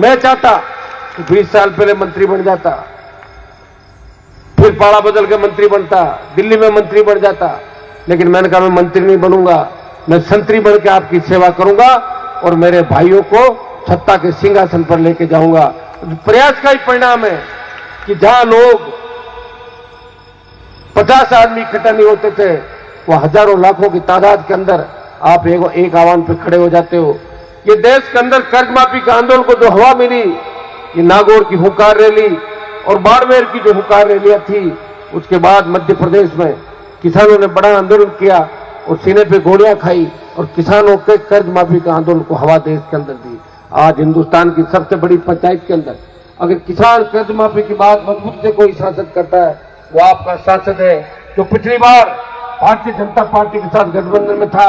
मैं चाहता कि 20 साल पहले मंत्री बन जाता, फिर पाड़ा बदल के मंत्री बनता, दिल्ली में मंत्री बन जाता, लेकिन मैंने कहा मैं मंत्री नहीं बनूंगा, मैं संतरी बन के आपकी सेवा करूंगा और मेरे भाइयों को सत्ता के सिंहासन पर लेके जाऊंगा। प्रयास का ही परिणाम है कि जहां लोग 50 आदमी इकट्ठा नहीं होते थे, वो हजारों लाखों की तादाद के अंदर आप एक आह्वान पे खड़े हो जाते हो। ये देश के अंदर कर्ज माफी का आंदोलन को जो हवा मिली, ये नागौर की हुंकार रैली और बाड़मेर की जो हुंकार रैलियां थी, उसके बाद मध्य प्रदेश में किसानों ने बड़ा आंदोलन किया और सीने पे गोलियां खाई और किसानों के कर्ज माफी का आंदोलन को हवा देश के अंदर दी। आज हिंदुस्तान की सबसे बड़ी पंचायत के अंदर अगर किसान कर्ज माफी की बात मजबूत से कोई सांसद करता है, वो आपका सांसद है, जो पिछली बार भारतीय जनता पार्टी के साथ गठबंधन में था,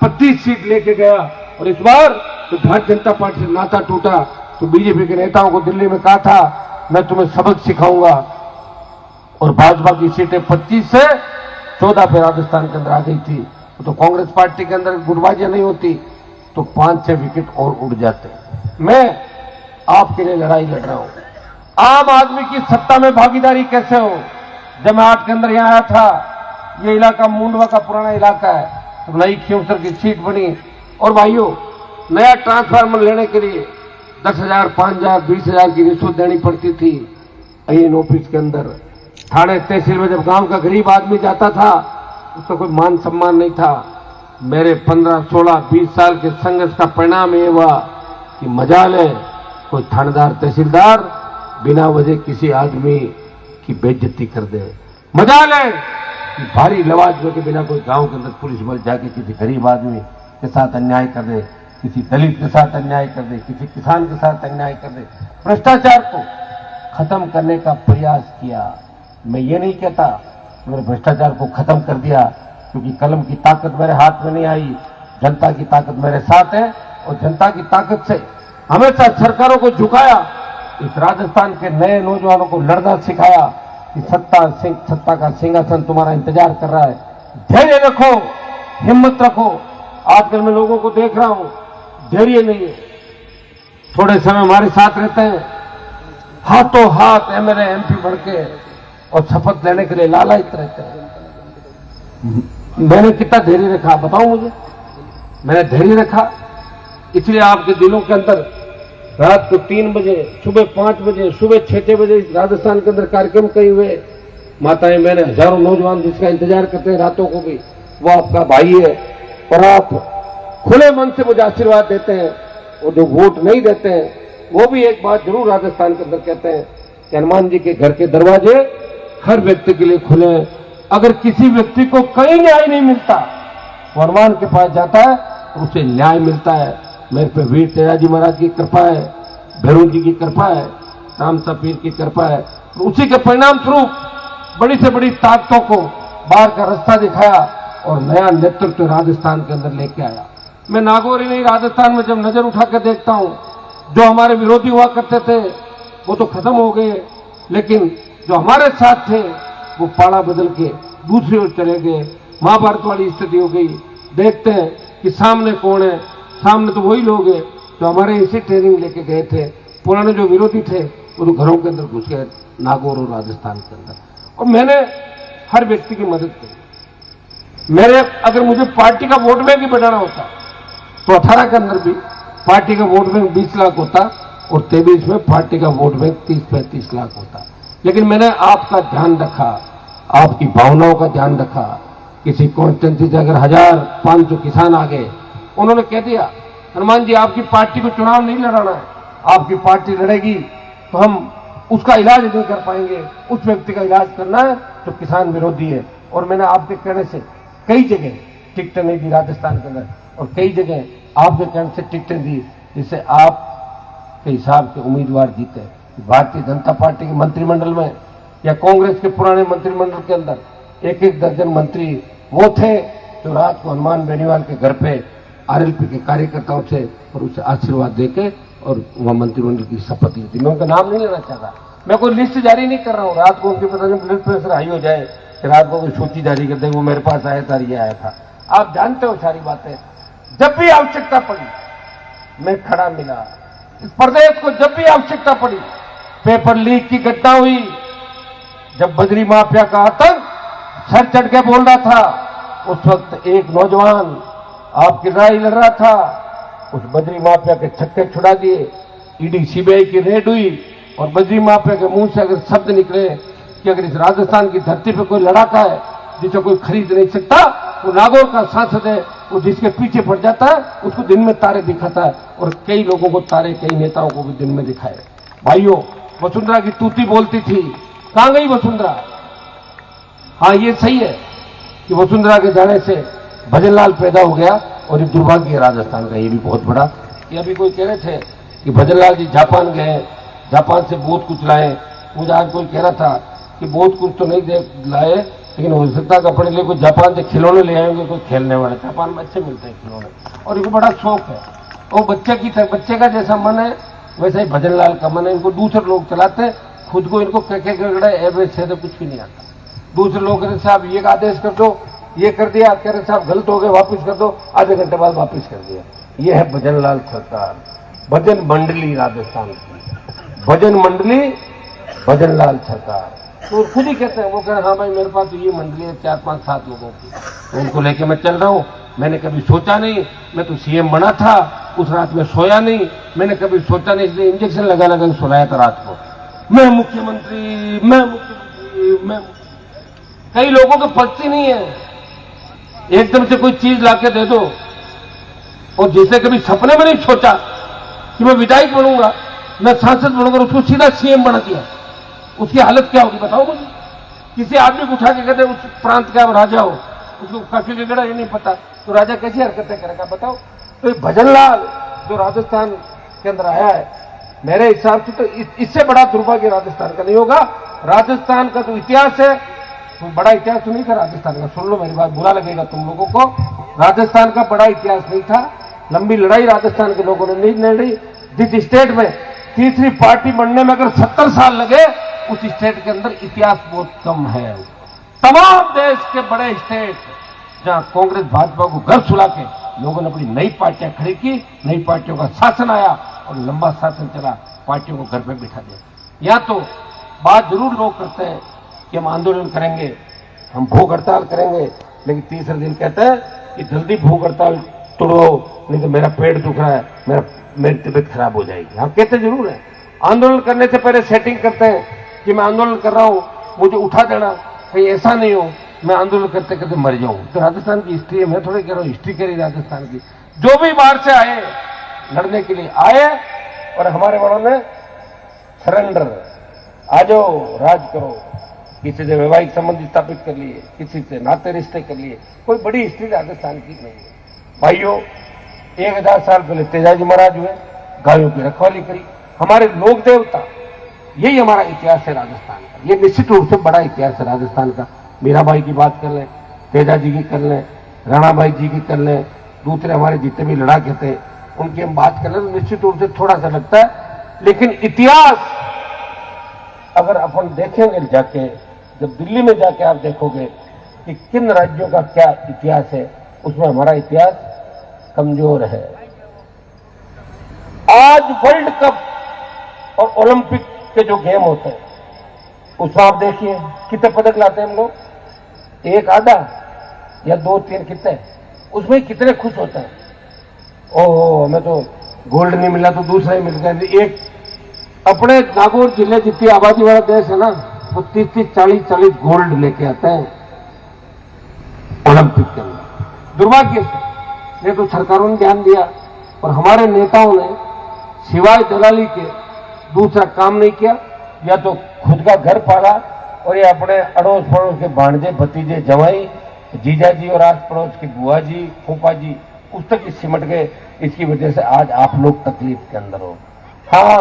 25 सीट लेके गया, और इस बार तो भारतीय जनता पार्टी से नाता टूटा तो बीजेपी के नेताओं को दिल्ली में कहा था मैं तुम्हें सबक सिखाऊंगा, और भाजपा की सीटें 25 से 14 पे राजस्थान के अंदर आ गई थी। तो कांग्रेस पार्टी के अंदर गुटबाजियां नहीं होती तो 5-6 विकेट और उड़ जाते। मैं आपके लिए लड़ाई लड़ रहा हूं। आम आदमी की सत्ता में भागीदारी कैसे हो? जब मैं 8 के अंदर यहां आया था, ये इलाका मुंडवा का पुराना इलाका है, तो नई खियोसर की सीट बनी, और भाइयों नया ट्रांसफार्मर लेने के लिए 10,000, 5,000, 20,000 की रिश्वत देनी पड़ती थी। आईएन ऑफिस के अंदर थाने तहसील में जब गांव का गरीब आदमी जाता था, उसका कोई मान सम्मान नहीं था। मेरे 15, 16, 20 साल के संघर्ष का परिणाम ये हुआ कि मजाल है कोई थानेदार, तहसीलदार बिना वजह किसी आदमी की बेइज्जती कर दे। मजाल है कि भारी लवाजमों के बिना कोई गांव के अंदर पुलिस बल जाके किसी गरीब आदमी के साथ अन्याय कर दे, किसी दलित के साथ अन्याय कर दे, किसी किसान के साथ अन्याय कर दे। भ्रष्टाचार को खत्म करने का प्रयास किया। मैं ये नहीं कहता मैंने भ्रष्टाचार को खत्म कर दिया, क्योंकि कलम की ताकत मेरे हाथ में नहीं आई, जनता की ताकत मेरे साथ है, और जनता की ताकत से हमेशा सरकारों को झुकाया। इस राजस्थान के नए नौजवानों को लड़ना सिखाया कि सत्ता का सिंहासन तुम्हारा इंतजार कर रहा है। धैर्य रखो, हिम्मत रखो। आजकल मैं लोगों को देख रहा हूं, धैर्य नहीं है। थोड़े समय हमारे साथ रहते हैं, हाथों हाथ एमएलए एमपी बढ़ के और शपथ लेने के लिए लालायित रहते हैं। मैंने कितना धैर्य रखा बताऊं मुझे? मैंने धैर्य रखा इसलिए आपके दिलों के अंदर रात को 3 बजे, सुबह 5 बजे, सुबह 6 बजे राजस्थान के अंदर कार्यक्रम कई हुए। माताएं, मैंने हजारों नौजवान जिसका इंतजार करते हैं रातों को भी, वो आपका भाई है, और आप खुले मन से मुझे आशीर्वाद देते हैं। और जो वोट नहीं देते हैं वो भी एक बात जरूर राजस्थान के अंदर कहते हैं कि हनुमान जी के घर के दरवाजे हर व्यक्ति के लिए खुले हैं। अगर किसी व्यक्ति को कहीं न्याय नहीं मिलता, वो हनुमान के पास जाता है तो उसे न्याय मिलता है। मेरे पे वीर तेजाजी महाराज की कृपा है, भैरव जी की कृपा है, रामसा पीर की कृपा है, तो उसी के परिणाम स्वरूप बड़ी से बड़ी ताकतों को बाहर का रास्ता दिखाया और नया नेतृत्व राजस्थान के अंदर लेके आया। मैं नागौर ही नहीं, राजस्थान में जब नजर उठा कर देखता हूं, जो हमारे विरोधी हुआ करते थे वो तो खत्म हो गए, लेकिन जो हमारे साथ थे वो पाड़ा बदल के दूसरी ओर चले गए। महाभारत वाली स्थिति हो गई। देखते हैं कि सामने कौन है? सामने तो वही लोग हैं जो हमारे इसी ट्रेनिंग लेके गए थे। पुराने जो विरोधी थे वो तो घरों के अंदर घुस गए, नागौर और राजस्थान के अंदर। और मैंने हर व्यक्ति की मदद की। मेरे अगर मुझे पार्टी का वोट बैंक ही बढ़ाना होता तो 18 के अंदर भी पार्टी का वोट बैंक 20 लाख होता और 23 में पार्टी का वोट बैंक 30-35 लाख होता। लेकिन मैंने आपका ध्यान रखा, आपकी भावनाओं का ध्यान रखा। किसी कॉन्स्टिट्यूंसी से अगर 1,500 किसान आ गए, उन्होंने कह दिया हनुमान जी आपकी पार्टी को चुनाव नहीं लड़ाना है, आपकी पार्टी लड़ेगी तो हम उसका इलाज नहीं कर पाएंगे, उस व्यक्ति का इलाज करना है तो किसान विरोधी है। और मैंने आपके कहने से कई जगह टिकटें नहीं दी राजस्थान के अंदर, और कई जगह आपके कहने से टिकटें दी जिससे आप के हिसाब से उम्मीदवार जीते। भारतीय जनता पार्टी के मंत्रिमंडल में या कांग्रेस के पुराने मंत्रिमंडल के अंदर 1-1 दर्जन मंत्री वो थे जो रात को हनुमान बेनीवाल के घर पे आरएलपी के कार्यकर्ताओं से और उसे आशीर्वाद देके और वह मंत्रिमंडल की शपथ ली थी। मैं उनका नाम नहीं लेना चाहता, मैं कोई लिस्ट जारी नहीं कर रहा हूँ। रात को उनके पता नहीं ब्लड प्रेशर हाई हो जाए कि रात को कोई सूची जारी कर दे वो मेरे पास आया था, ये आया था। आप जानते हो सारी बातें। जब भी आवश्यकता पड़ी मैं खड़ा मिला, इस प्रदेश को जब भी आवश्यकता पड़ी, पेपर लीक की घटना हुई, जब बजरी माफिया का आतंक सर चढ़ के बोल रहा था, उस वक्त एक नौजवान आपकी लड़ाई लड़ रहा था, उस बजरी माफिया के छक्के छुड़ा दिए। ईडी सीबीआई की रेड हुई और बजरी माफिया के मुंह से अगर शब्द निकले कि अगर इस राजस्थान की धरती पर कोई लड़ाका है जिसे कोई खरीद नहीं सकता, वो नागौर का सांसद है, वो जिसके पीछे पड़ जाता है उसको दिन में तारे दिखाता है, और कई लोगों को तारे, कई नेताओं को भी दिन में दिखाए। भाइयों, वसुंधरा की तूती बोलती थी, कहां गई वसुंधरा? हाँ, ये सही है कि वसुंधरा के जाने से भजनलाल पैदा हो गया, और ये दुर्भाग्य है राजस्थान का, ये भी बहुत बड़ा। ये अभी कोई कह रहे थे कि भजनलाल जी जापान गए, जापान से बहुत कुछ लाए। मुझे आज कोई कह रहा था कि बहुत कुछ तो नहीं लाए, लेकिन हो सकता है अपने लिए कोई जापान से खिलौने ले आएंगे, कोई खेलने वाले। जापान में अच्छे मिलते हैं खिलौने, और इनको बड़ा शौक है। वो बच्चे का जैसा मन है वैसा ही भजनलाल का मन है। इनको दूसरे लोग चलाते हैं, खुद को इनको गड़गड़े एवरेज से तो कुछ भी नहीं आता। दूसरे लोग कहते साहब ये आदेश कर दो, ये कर दिया, कह रहे साहब गलत हो गए वापस कर दो, आधे घंटे बाद वापस कर दिया। ये है भजनलाल सरकार, भजन मंडली राजस्थान की, भजन मंडली भजनलाल सरकार। तो खुद ही कहते हैं, वो कह रहे हाँ भाई मेरे पास तो ये मंडली है 4, 5, 7 लोगों की, तो उनको लेके मैं चल रहा हूं। मैंने कभी सोचा नहीं, मैं तो सीएम बना था, उस रात में सोया नहीं, मैंने कभी सोचा नहीं, इसलिए इंजेक्शन लगा लगा सुलाया था रात को, मैं मुख्यमंत्री, मैं मुख्यमंत्री, मैं। कई लोगों को पचती नहीं है, एकदम से कोई चीज लाके दे दो, और जिसे कभी सपने में नहीं सोचा कि मैं विधायक बनूंगा, मैं सांसद बनूंगा, उसको सीधा सीएम बना दिया, उसकी हालत क्या होगी बताओ मुझे। किसी आदमी को उठा के कहते उस प्रांत का राजा हो, उसको काफी गड़ा ये नहीं पता, तो राजा कैसी हरकतें करेगा बताओ। तो भजनलाल जो राजस्थान के अंदर आया है, मेरे हिसाब से तो इससे बड़ा दुर्भाग्य राजस्थान का नहीं होगा। राजस्थान का जो इतिहास है, तो बड़ा इतिहास तो नहीं था राजस्थान का, सुन लो मेरी बात, बुरा लगेगा तुम लोगों को, राजस्थान का बड़ा इतिहास नहीं था। लंबी लड़ाई राजस्थान के लोगों ने नहीं लड़ी। जिस स्टेट में तीसरी पार्टी बनने में अगर 70 साल लगे, उस स्टेट के अंदर इतिहास बहुत कम है। तमाम देश के बड़े स्टेट जहां कांग्रेस भाजपा को घर सुला के लोगों ने अपनी नई पार्टियां खड़ी की, नई पार्टियों का शासन आया और लंबा शासन चला, पार्टियों को घर पे बिठा दिया। या तो बात जरूर लोग करते हैं कि हम आंदोलन करेंगे, हम भूख हड़ताल करेंगे, लेकिन तीसरे दिन कहते हैं कि जल्दी भूख हड़ताल तोड़ो, नहीं तो मेरा पेट दुख रहा है, मेरी तबीयत खराब हो जाएगी। हम कहते जरूर है, आंदोलन करने से पहले सेटिंग करते हैं कि मैं आंदोलन कर रहा हूं, मुझे उठा देना, कहीं ऐसा नहीं हो मैं आंदोलन करते करते मर जाऊं। तो राजस्थान की हिस्ट्री है, मैं थोड़ी कह रहा हूं हिस्ट्री करी राजस्थान की। जो भी बाहर से आए लड़ने के लिए आए, और हमारे बड़ों ने सरेंडर, आ जाओ राज करो, किसी से वैवाहिक संबंध स्थापित कर लिए, किसी से नाते रिश्ते कर लिए, कोई बड़ी हिस्ट्री राजस्थान की नहीं है। भाइयों, 1000 साल पहले तेजाजी महाराज हुए, गायों की रखवाली करी, हमारे लोक देवता, यही हमारा इतिहास है राजस्थान का। ये निश्चित रूप से बड़ा इतिहास है राजस्थान का। मीराबाई की बात कर लें, तेजाजी की कर लें, राणाबाई जी की कर लें, दूसरे हमारे जितने भी लड़ाके थे उनकी हम बात कर लें, तो निश्चित रूप से थोड़ा सा लगता है। लेकिन इतिहास अगर अपन देखेंगे जाके, जब दिल्ली में जाके आप देखोगे कि किन राज्यों का क्या इतिहास है, उसमें हमारा इतिहास कमजोर है। आज वर्ल्ड कप और ओलंपिक के जो गेम होते हैं, उसमें आप देखिए कितने पदक लाते हैं हम लोग, एक आधा या 2, 3 कितने, उसमें कितने खुश होते हैं। ओहो, हमें तो गोल्ड नहीं मिला तो दूसरा ही मिल गया। एक अपने नागौर जिले जितनी आबादी वाला देश है ना, वो 30-30, 40-40 गोल्ड लेके आता है ओलंपिक के अंदर। दुर्भाग्य से ये तो सरकारों ने ध्यान दिया, और हमारे नेताओं ने सिवाय दलाली के दूसरा काम नहीं किया। या तो खुद का घर पाला, और ये अपने अड़ोस पड़ोस के भांजे, भतीजे, जवाई, जीजा जी और आस पड़ोस की बुआ जी, फूफा जी, उस तक ही सिमट गए। इसकी वजह से आज आप लोग तकलीफ के अंदर हो। हाँ,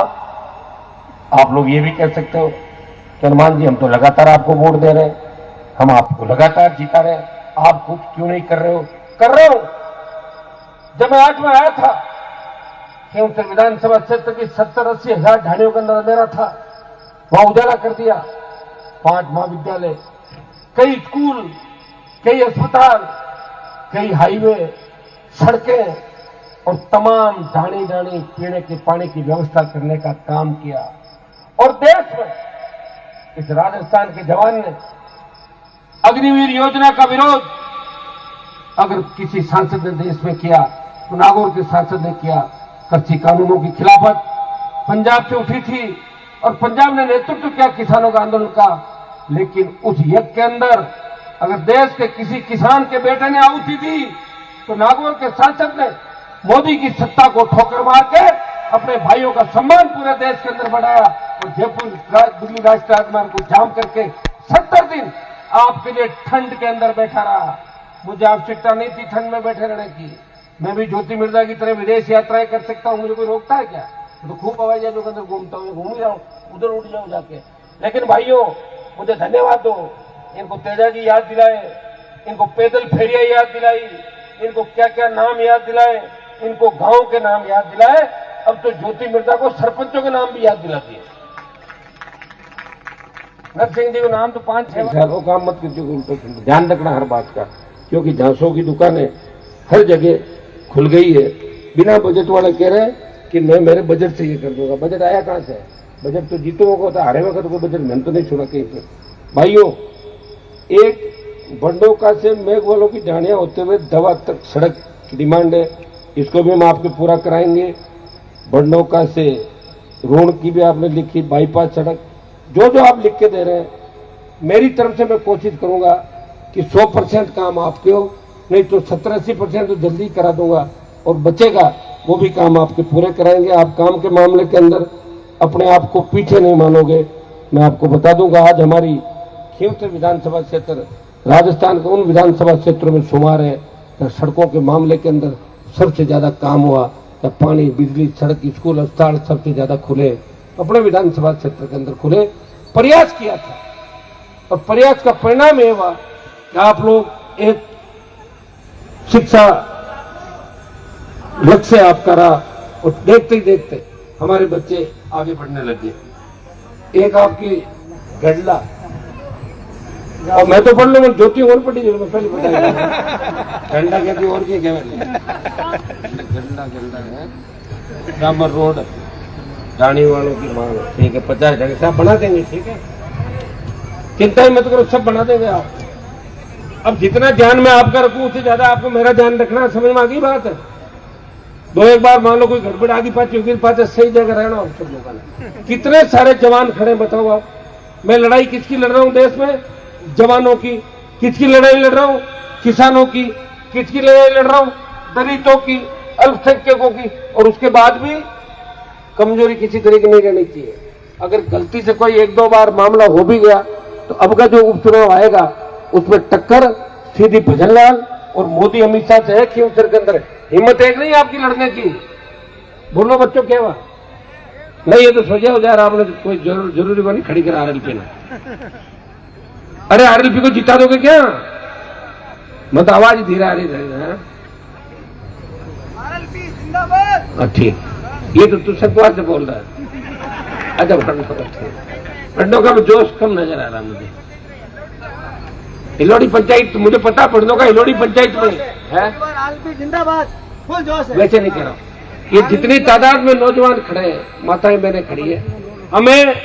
आप लोग ये भी कह सकते हो कि हनुमान जी हम तो लगातार आपको वोट दे रहे हैं, हम आपको लगातार जिता रहे हैं, आप कुछ क्यों नहीं कर रहे हो? कर रहे हो। जब मैं 8 में आया था, केवल विधानसभा क्षेत्र की 70-80 हजार ढाणियों के अंदर अंधेरा था, वहां उजाला कर दिया। 5 महाविद्यालय, कई स्कूल, कई अस्पताल, कई हाईवे, सड़कें, और तमाम ढाणी ढाणी पीने के पानी की व्यवस्था करने का काम किया। और देश में इस राजस्थान के जवान ने अग्निवीर योजना का विरोध अगर किसी सांसद ने देश में किया तो नागौर के सांसद ने किया। कृषि कानूनों की खिलाफत पंजाब से उठी थी और पंजाब ने नेतृत्व किया किसानों का आंदोलन का। लेकिन उस यज्ञ के अंदर अगर देश के किसी किसान के बेटे ने आहुति दी तो नागौर के सांसद ने मोदी की सत्ता को ठोकर मार के अपने भाइयों का सम्मान पूरे देश के अंदर बढ़ाया और जयपुर दिल्ली राष्ट्रीय राजमार्ग को जाम करके 70 दिन आपके लिए ठंड के अंदर बैठा रहा। मुझे आवश्यकता नहीं थी ठंड में बैठे रहने की। मैं भी ज्योति मिर्जा की तरह विदेश यात्राएं कर सकता हूं, मुझे कोई रोकता है क्या? तो खूब हवाई जहाजों के अंदर घूमता हूं, घूम ही रहा हूं, उधर उठ जाऊं जाके। लेकिन भाइयों मुझे धन्यवाद दो, इनको तेजा की याद दिलाए, इनको पैदल फेरिया याद दिलाई, इनको क्या क्या नाम याद दिलाए, इनको गांव के नाम याद दिलाए। अब तो ज्योति मिर्जा को सरपंचों के नाम भी याद दिला दिए। भगत सिंह जी को नाम तो 5-6 सालों काम मत कीजिए, ध्यान रखना हर बात का, क्योंकि झांसों की दुकानें हर जगह खुल गई है। बिना बजट वाले कह रहे हैं कि मैं मेरे बजट से ये कर दूंगा। बजट आया कहां से? बजट तो जीतों को होता है, हारे वक्त को बजट मैंने तो नहीं सुना कहीं पर। भाइयों, एक बंडोका से मेघवालों की ढाणियां होते हुए दवा तक सड़क की डिमांड है, इसको भी हम आपके पूरा कराएंगे। बंडोका से रोड की भी आपने लिखी, बाईपास सड़क, जो जो आप लिख के दे रहे हैं, मेरी तरफ से मैं कोशिश करूंगा कि 100% काम आपके हो, नहीं तो 70-80% तो जल्दी करा दूंगा और बचेगा वो भी काम आपके पूरे कराएंगे। आप काम के मामले के अंदर अपने आप को पीछे नहीं मानोगे। मैं आपको बता दूंगा, आज हमारी खींवसर विधानसभा क्षेत्र राजस्थान के उन विधानसभा क्षेत्रों में शुमार है जहाँ सड़कों के मामले के अंदर सबसे ज्यादा काम हुआ, जहाँ पानी, बिजली, सड़क, स्कूल, अस्पताल सबसे ज्यादा खुले अपने विधानसभा क्षेत्र के अंदर खुले। प्रयास किया था और प्रयास का परिणाम ये हुआ कि आप लोग एक शिक्षा लक्ष्य आपका रहा और देखते ही देखते हमारे बच्चे आगे बढ़ने लगे। एक आपकी गडला, और मैं तो पढ़ लूंगा, ज्योति और पढ़ी जो मैं पहले बताया ठंडा कहती और क्या गंदा है। डामर रोड रानी वालों की मांग, ठीक है, 50 जगह सब बना देंगे, ठीक है, चिंता ही मत करो, सब बना देंगे आप। अब जितना ध्यान मैं आपका रखूं उससे ज्यादा आपको मेरा ध्यान रखना, समझ में आ गई बात है? दो एक बार मान लो कोई गड़बड़ आगे पाछी होगी, पाछे सही जगह रहना आप सब लोगों ने। कितने सारे जवान खड़े बताओ आप। मैं लड़ाई किसकी लड़ रहा हूं देश में? जवानों की। किसकी लड़ाई लड़ रहा हूं? किसानों की। किसकी लड़ाई लड़ रहा हूं? दलितों की, अल्पसंख्यकों की। और उसके बाद भी कमजोरी किसी तरह की नहीं रहनी चाहिए। अगर गलती से कोई 1-2 बार मामला हो भी गया तो अब का जो उपचुनाव आएगा उसमें टक्कर सीधी भजनलाल और मोदी अमित शाह से है। खींवसर के अंदर हिम्मत एक नहीं आपकी लड़ने की। बोलो बच्चों, क्या हुआ? नहीं, ये तो सोचा हो जाए आपने कोई जरूरी बनी खड़ी करा आरएलपी ने। अरे आरएलपी को जिता दोगे क्या? मत आवाज धीरे आ रही है। आरएलपी जिंदाबाद। ठीक, ये तो तू सतवार से बोल रहा है। अच्छा, पढ़नों का जोश कम नजर आ रहा मुझे। हिलोड़ी पंचायत, मुझे पता पढ़नों का हिलोड़ी पंचायत में है। जिंदाबाद, फुल जोश है। वैसे नहीं कह रहा हूं, ये जितनी तादाद में नौजवान खड़े हैं, माताएं बहनें खड़ी है, हमें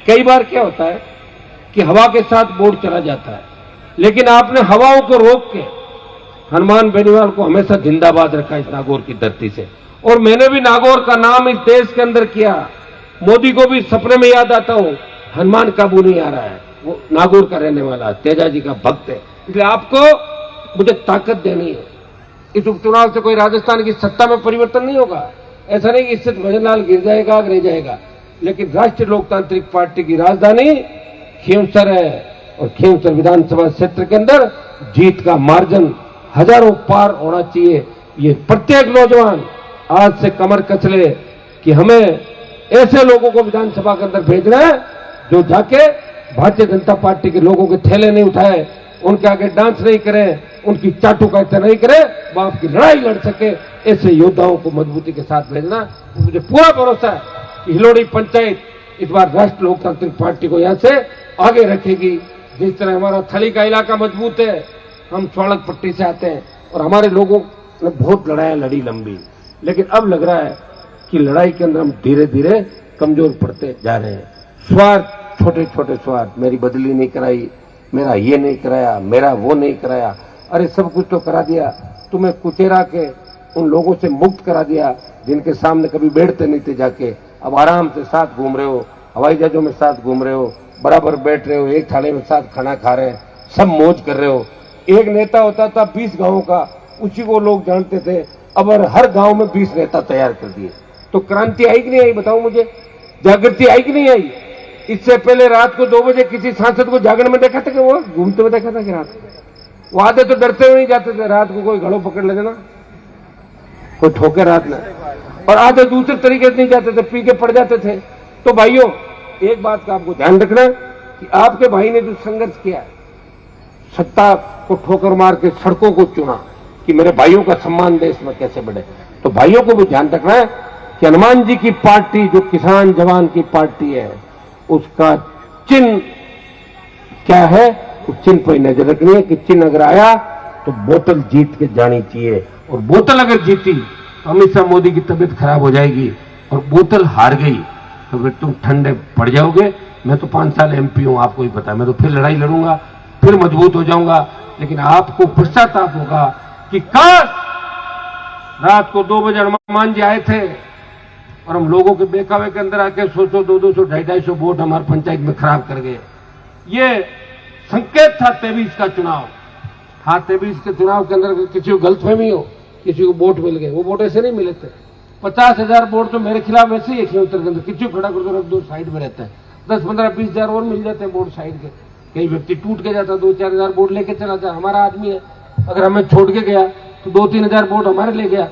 कई बार क्या होता है कि हवा के साथ बोर्ड चला जाता है, लेकिन आपने हवाओं को रोक के हनुमान बेनीवाल को हमेशा जिंदाबाद रखा इस नागौर की धरती से। और मैंने भी नागौर का नाम इस देश के अंदर किया। मोदी को भी सपने में याद आता हूं, हनुमान काबू नहीं आ रहा है, वो नागौर का रहने वाला तेजा जी का भक्त है। इसलिए आपको मुझे ताकत देनी है। इस उपचुनाव से कोई राजस्थान की सत्ता में परिवर्तन नहीं होगा। ऐसा नहीं कि इससे भजनलाल गिर जाएगा, रह जाएगा, लेकिन राष्ट्रीय लोकतांत्रिक पार्टी की राजधानी खींवसर है और खींवसर विधानसभा क्षेत्र के अंदर जीत का मार्जिन हजारों पार होना चाहिए। ये प्रत्येक नौजवान आज से कमर कस ले कि हमें ऐसे लोगों को विधानसभा के अंदर भेजना है जो जाके भारतीय जनता पार्टी के लोगों के थैले नहीं उठाए, उनके आगे डांस नहीं करें, उनकी चाटुकारिता नहीं करे, बाप की लड़ाई लड़ सके। ऐसे योद्धाओं को मजबूती के साथ भेजना। मुझे पूरा भरोसा है कि हिलोड़ी पंचायत इस बार राष्ट्रीय लोकतांत्रिक पार्टी को यहां से आगे रखेगी। जिस तरह हमारा थली का इलाका मजबूत है, हम स्वाड़क पट्टी से आते हैं और हमारे लोगों ने बहुत लड़ाई लड़ी लंबी, लेकिन अब लग रहा है कि लड़ाई के अंदर हम धीरे धीरे कमजोर पड़ते जा रहे हैं। स्वार्थ, छोटे छोटे स्वार्थ, मेरी बदली नहीं कराई, मेरा ये नहीं कराया, मेरा वो नहीं कराया, अरे सब कुछ तो करा दिया, तुम्हें कुचेरा के उन लोगों से मुक्त करा दिया जिनके सामने कभी बैठते नहीं थे जाके। अब आराम से साथ घूम रहे हो, हवाई जहाजों में साथ घूम रहे हो, बराबर बैठ रहे हो, एक थाली में साथ खाना खा रहे हैं, सब मौज कर रहे हो। एक नेता होता था 20 गांवों का, उसी को लोग जानते थे, अब हर गांव में 20 नेता तैयार कर दिए। तो क्रांति आई कि नहीं आई, बताओ मुझे, जागृति आई कि नहीं आई? इससे पहले रात को 2 बजे किसी सांसद को जागरण में देखा था कि वो घूमते हुए देखा था कि रात को? वो आधे तो डरते हुए नहीं जाते थे, रात को कोई घड़ों पकड़ ले देना, कोई ठोके रात में, और आधे दूसरे तरीके से नहीं जाते थे, पी के पड़ जाते थे। तो भाइयों, एक बात का आपको ध्यान रखना कि आपके भाई ने जो संघर्ष किया, सत्ता को ठोकर मार के सड़कों को चुना कि मेरे भाइयों का सम्मान देश में कैसे बढ़े, तो भाइयों को भी ध्यान रखना है कि हनुमान जी की पार्टी जो किसान जवान की पार्टी है, उसका चिन्ह क्या है, उस चिन्ह पर नजर रखनी है कि चिन्ह अगर आया तो बोतल जीत के जानी चाहिए, और बोतल अगर जीती तो अमित शाह मोदी की तबीयत खराब हो जाएगी, और बोतल हार गई तो फिर तुम ठंडे पड़ जाओगे। मैं तो 5 साल MP हूं, आपको ही पता है, मैं तो फिर लड़ाई लड़ूंगा, फिर मजबूत हो जाऊंगा, लेकिन आपको पश्चाताप होगा कि काश रात को 2 बजे हनुमान जी आए थे और हम लोगों के बेकावे के अंदर आके 100, 200, 250 वोट हमारे पंचायत में खराब कर गए। ये संकेत था 23 का चुनाव। हाँ, 23 के चुनाव के अंदर किसी को गलतफहमी हो, किसी को वोट मिल गए, वो वोट ऐसे नहीं मिले थे। 50,000 वोट तो मेरे खिलाफ ऐसे ही है उत्तर के अंदर, किसी को खड़ा कर दो, रख दो, साइड में रहता है। 10, 15, 20 हजार और मिल जाते हैं वोट साइड के। कई व्यक्ति टूट के जाता, 2-4 हजार वोट लेके चला जाए, हमारा आदमी है, अगर हमें छोड़ के गया तो 2-3 हजार वोट हमारे ले गया,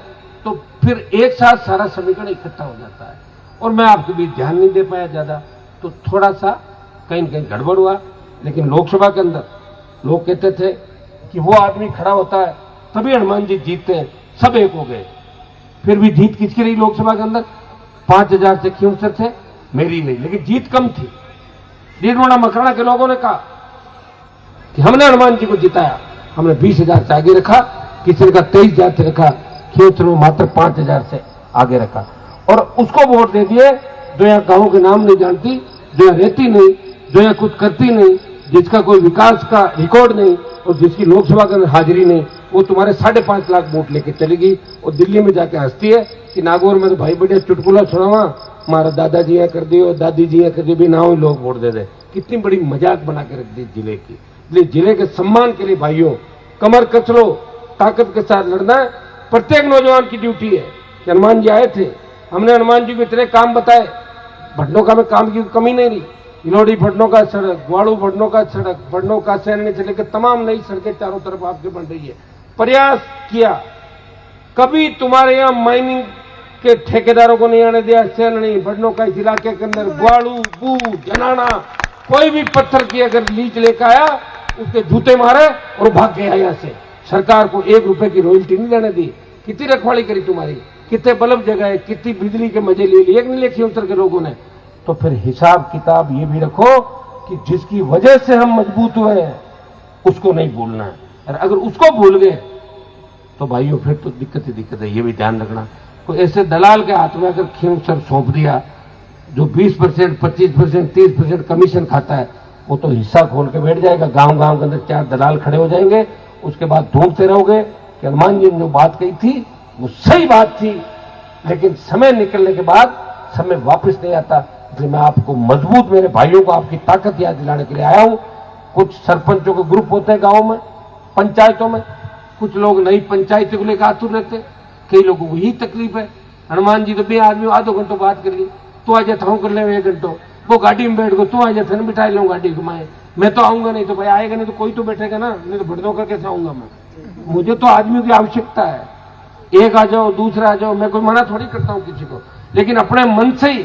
तो फिर एक साथ सारा समीकरण इकट्ठा हो जाता है। और मैं आपके बीच ध्यान नहीं दे पाया ज्यादा, तो थोड़ा सा कहीं न कहीं गड़बड़ हुआ। लेकिन लोकसभा के अंदर लोग कहते थे कि वो आदमी खड़ा होता है तभी हनुमान जी जीतते हैं, सब एक हो गए। फिर भी जीत किसकी रही लोकसभा के अंदर? 5,000 से क्यों सर थे, मेरी नहीं, लेकिन जीत कम थी। डीडवाना मकराना के लोगों ने कहा कि हमने हनुमान जी को जिताया, हमने 20,000 से आगे रखा, किसी ने कहा 23,000 से रखा, खेत में मात्र 5,000 से आगे रखा, और उसको वोट दे दिए जो यहाँ गांवों के नाम नहीं जानती, जो यहाँ रहती नहीं, जो यहाँ कुछ करती नहीं, जिसका कोई विकास का रिकॉर्ड नहीं, और जिसकी लोकसभा के अंदर हाजिरी नहीं, वो तुम्हारे 5.5 लाख वोट लेके चलेगी और दिल्ली में जाके हंसती है कि नागौर में तो भाई बढ़िया चुटकुला सुनावा, हमारा दादाजी यहाँ कर दियो, दादी जी यहाँ कर दियो, भी ना ही लोग वोट दे दे। कितनी बड़ी मजाक बना के रख दी जिले की। इसलिए जिले के सम्मान के लिए भाइयों, कमर कस लो, ताकत के साथ लड़ना है। प्रत्येक नौजवान की ड्यूटी है कि हनुमान जी आए थे, हमने हनुमान जी को इतने काम बताए, भटनों का में काम की कमी नहीं रही। इलोड़ी भटनों का सड़क, ग्वाड़ू भटनों का सड़क, भटनों का सैन्य से लेकर तमाम नई सड़कें चारों तरफ आपके बन रही है। प्रयास किया, कभी तुम्हारे यहाँ माइनिंग के ठेकेदारों को नहीं आने दिया, सैन्य भटनों का इस इलाके के अंदर ग्वाड़ू, बू, जनाना, कोई भी पत्थर की अगर लीज लेकर आया उसके जूते मारे और भाग गया यहाँ से। सरकार को 1 रुपए की रॉयल्टी नहीं लेने दी। कितनी रखवाली करी तुम्हारी, कितने बल्ब जगाए, कितनी बिजली के मजे ले लिए, एक नहीं लिखी उत्तर के लोगों ने। तो फिर हिसाब किताब ये भी रखो कि जिसकी वजह से हम मजबूत हुए हैं उसको नहीं भूलना है, और अगर उसको भूल गए तो भाइयों फिर तो दिक्कत ही दिक्कत है, ये भी ध्यान रखना। कोई ऐसे दलाल के हाथ में अगर खींवसर सौंप दिया जो 20%, 25%, 30% कमीशन खाता है, वो तो हिस्सा खोल के बैठ जाएगा। गांव गांव के अंदर 4 दलाल खड़े हो जाएंगे, उसके बाद ढूंढते रहोगे कि हनुमान जी ने जो बात कही थी वो सही बात थी, लेकिन समय निकलने के बाद समय वापस नहीं आता। इसलिए मैं आपको मजबूत, मेरे भाइयों को आपकी ताकत याद दिलाने के लिए आया हूं। कुछ सरपंचों के ग्रुप होते हैं गांव में, पंचायतों में, कुछ लोग नई पंचायतों को लेकर आतुर रहते, कई लोगों को यही तकलीफ है। हनुमान जी तो भी आदमी आधो घंटों बात कर ली, तू आ जाता हूँ कर ले 1 घंटों, वो गाड़ी में बैठ गो, तू आ जाता ना बिठा लो गाड़ी घुमाए, मैं तो आऊंगा नहीं, तो भाई आएगा नहीं तो कोई तो बैठेगा ना, नहीं तो भटदो कर कैसे आऊंगा मैं? मुझे तो आदमियों की आवश्यकता है, एक आ जाओ, दूसरा आ जाओ, मैं कोई मना थोड़ी करता हूँ किसी को, लेकिन अपने मन से ही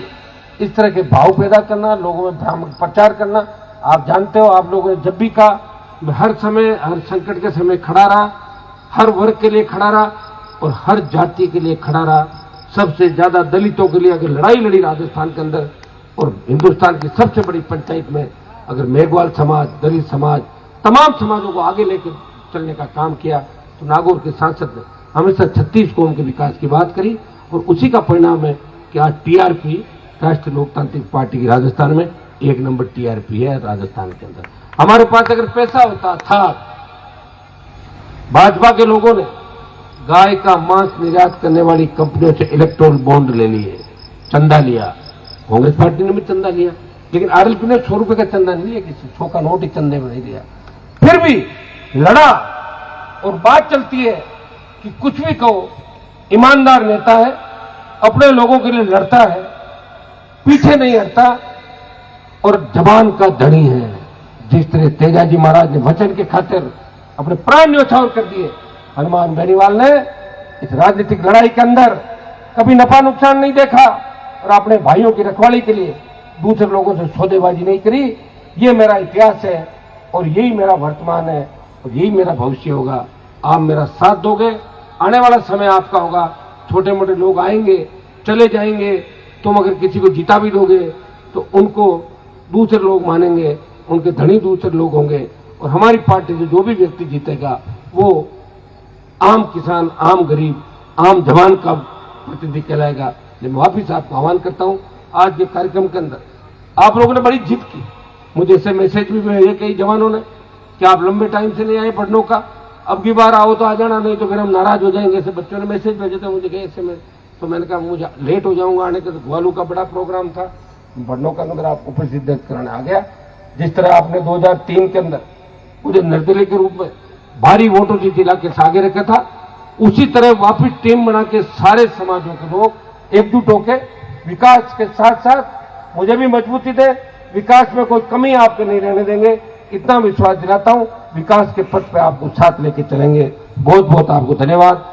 इस तरह के भाव पैदा करना, लोगों में भ्रामक प्रचार करना। आप जानते हो, आप लोगों ने जब भी कहा, मैं हर समय, हर संकट के समय खड़ा रहा, हर वर्ग के लिए खड़ा रहा और हर जाति के लिए खड़ा रहा। सबसे ज्यादा दलितों के लिए अगर लड़ाई लड़ी राजस्थान के अंदर, और हिंदुस्तान की सबसे बड़ी पंचायत में अगर मेघवाल समाज, दलित समाज, तमाम समाजों को आगे लेकर चलने का काम किया, तो नागौर के सांसद ने हमेशा 36 कौम के विकास की बात करी और उसी का परिणाम है कि आज टीआरपी राष्ट्रीय लोकतांत्रिक पार्टी की राजस्थान में 1 नंबर टीआरपी है राजस्थान के अंदर। हमारे पास अगर पैसा होता था, भाजपा के लोगों ने गाय का मांस निर्यात करने वाली कंपनियों से इलेक्टोरल बॉन्ड ले लिए, चंदा लिया। कांग्रेस पार्टी ने भी चंदा लिया, लेकिन आरएलपी ने 100 रुपए का चंदा नहीं लिया, किसी 100 का नोट ही चंदे में नहीं लिया। फिर भी लड़ा और बात चलती है कि कुछ भी कहो, ईमानदार नेता है, अपने लोगों के लिए लड़ता है, पीछे नहीं हटता और जबान का धनी है। जिस तरह तेजाजी महाराज ने वचन के खातिर अपने प्राण न्यौछावर कर दिए, हनुमान बेनीवाल ने इस राजनीतिक लड़ाई के अंदर कभी नफा नुकसान नहीं देखा और अपने भाइयों की रखवाली के लिए दूसरे लोगों से सौदेबाजी नहीं करी। ये मेरा इतिहास है और यही मेरा वर्तमान है और यही मेरा भविष्य होगा। आप मेरा साथ दोगे, आने वाला समय आपका होगा। छोटे मोटे लोग आएंगे, चले जाएंगे, तुम अगर किसी को जिता भी दोगे तो उनको दूसरे लोग मानेंगे, उनके धनी दूसरे लोग होंगे और हमारी पार्टी से जो भी व्यक्ति जीतेगा वो आम किसान, आम गरीब, आम जवान का प्रतिनिधि कहलाएगा। मैं वापिस आपको आह्वान करता हूं, आज के कार्यक्रम के अंदर आप लोगों ने बड़ी जिद की, मुझे ऐसे मैसेज भी भेजे कई जवानों ने कि आप लंबे टाइम से नहीं आए पढ़नों का, अब की बार आओ तो आ जाना, नहीं तो फिर हम नाराज हो जाएंगे। ऐसे बच्चों ने मैसेज भेजे थे मुझे ऐसे में, तो मैंने कहा मुझे लेट हो जाऊंगा आने के, तो ग्वालू का बड़ा प्रोग्राम था, पढ़नों का अंदर आपको प्रसिद्ध कराने आ गया। जिस तरह आपने 2003 के अंदर मुझे निर्दलीय के रूप में भारी वोटों से जिला के आगे रखा था, उसी तरह वापिस टीम बना के सारे समाजों के लोग एकजुट होकर विकास के साथ साथ मुझे भी मजबूती दे, विकास में कोई कमी आपको नहीं रहने देंगे, इतना विश्वास दिलाता हूं। विकास के पथ पे आपको साथ लेके चलेंगे। बहुत बहुत आपको धन्यवाद।